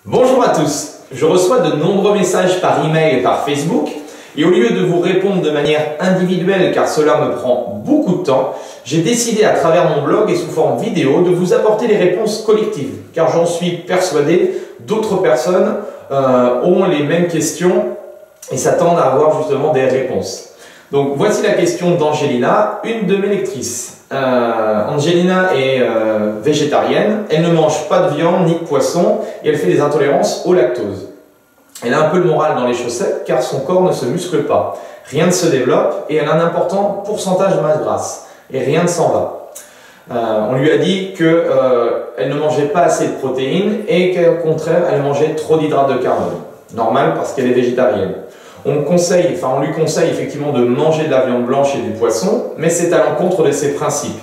Bonjour à tous, je reçois de nombreux messages par email et par Facebook et au lieu de vous répondre de manière individuelle car cela me prend beaucoup de temps, j'ai décidé à travers mon blog et sous forme vidéo de vous apporter des réponses collectives car j'en suis persuadé d'autres personnes ont les mêmes questions et s'attendent à avoir justement des réponses. Donc voici la question d'Angelina, une de mes lectrices. Angelina est végétarienne, elle ne mange pas de viande ni de poisson et elle fait des intolérances au lactose. Elle a un peu le moral dans les chaussettes car son corps ne se muscle pas, rien ne se développe et elle a un important pourcentage de masse grasse et rien ne s'en va. On lui a dit qu'elle ne mangeait pas assez de protéines et qu'au contraire elle mangeait trop d'hydrates de carbone. Normal parce qu'elle est végétarienne. On lui conseille effectivement de manger de la viande blanche et du poisson, mais c'est à l'encontre de ses principes.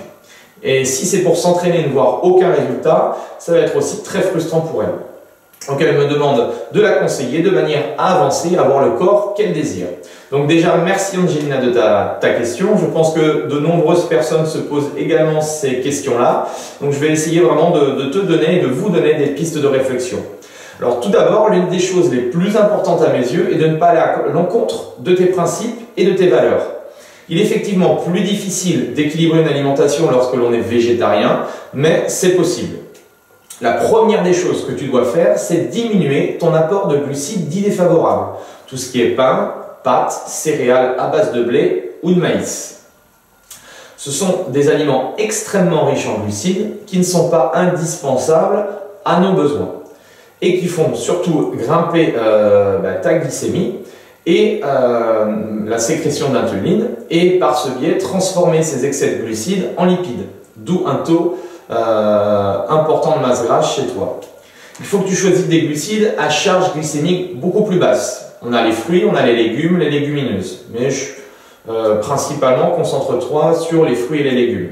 Et si c'est pour s'entraîner et ne voir aucun résultat, ça va être aussi très frustrant pour elle. Donc elle me demande de la conseiller de manière à avancer, à avoir le corps qu'elle désire. Donc déjà, merci Angelina de ta question. Je pense que de nombreuses personnes se posent également ces questions-là. Donc je vais essayer vraiment de te donner et de vous donner des pistes de réflexion. Alors tout d'abord, l'une des choses les plus importantes à mes yeux est de ne pas aller à l'encontre de tes principes et de tes valeurs. Il est effectivement plus difficile d'équilibrer une alimentation lorsque l'on est végétarien, mais c'est possible. La première des choses que tu dois faire, c'est diminuer ton apport de glucides dits défavorables. Tout ce qui est pain, pâtes, céréales à base de blé ou de maïs. Ce sont des aliments extrêmement riches en glucides qui ne sont pas indispensables à nos besoins et qui font surtout grimper ta glycémie et la sécrétion d'insuline et par ce biais transformer ces excès de glucides en lipides, d'où un taux important de masse grasse chez toi. Il faut que tu choisisses des glucides à charge glycémique beaucoup plus basse. On a les fruits, on a les légumes, les légumineuses, mais principalement concentre-toi sur les fruits et les légumes.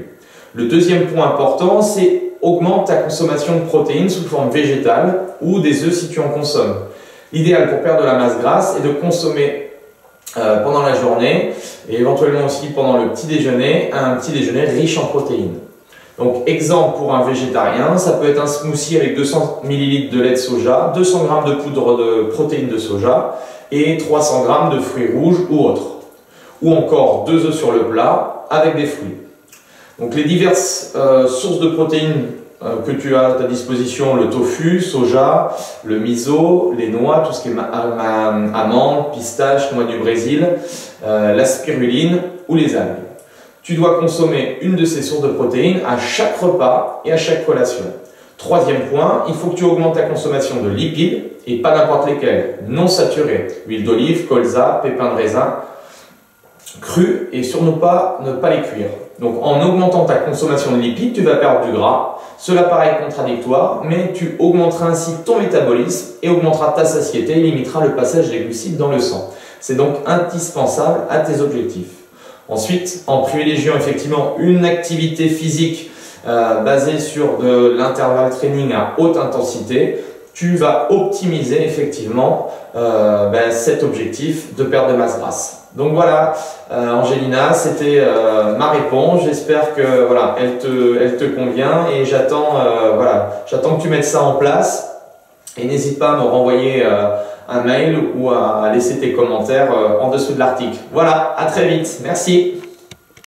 Le deuxième point important, c'est augmente ta consommation de protéines sous forme végétale ou des œufs si tu en consommes. L'idéal pour perdre de la masse grasse est de consommer pendant la journée et éventuellement aussi pendant le petit déjeuner, un petit déjeuner riche en protéines. Donc exemple pour un végétarien, ça peut être un smoothie avec 200 ml de lait de soja, 200 g de poudre de protéines de soja et 300 g de fruits rouges ou autres. Ou encore 2 œufs sur le plat avec des fruits. Donc les diverses sources de protéines que tu as à ta disposition, le tofu, soja, le miso, les noix, tout ce qui est amandes, pistaches, noix du Brésil, la spiruline ou les algues. Tu dois consommer une de ces sources de protéines à chaque repas et à chaque collation. Troisième point, il faut que tu augmentes ta consommation de lipides et pas n'importe lesquels, non saturés, huile d'olive, colza, pépins de raisin, crus et surtout ne pas les cuire. Donc en augmentant ta consommation de lipides, tu vas perdre du gras. Cela paraît contradictoire, mais tu augmenteras ainsi ton métabolisme et augmenteras ta satiété et limiteras le passage des glucides dans le sang. C'est donc indispensable à tes objectifs. Ensuite, en privilégiant effectivement une activité physique basée sur de l'intervalle training à haute intensité, tu vas optimiser effectivement cet objectif de perte de masse grasse. Donc voilà, Angelina, c'était ma réponse. J'espère que voilà, elle te convient et j'attends que tu mettes ça en place. Et n'hésite pas à me renvoyer un mail ou à laisser tes commentaires en dessous de l'article. Voilà, à très vite. Merci.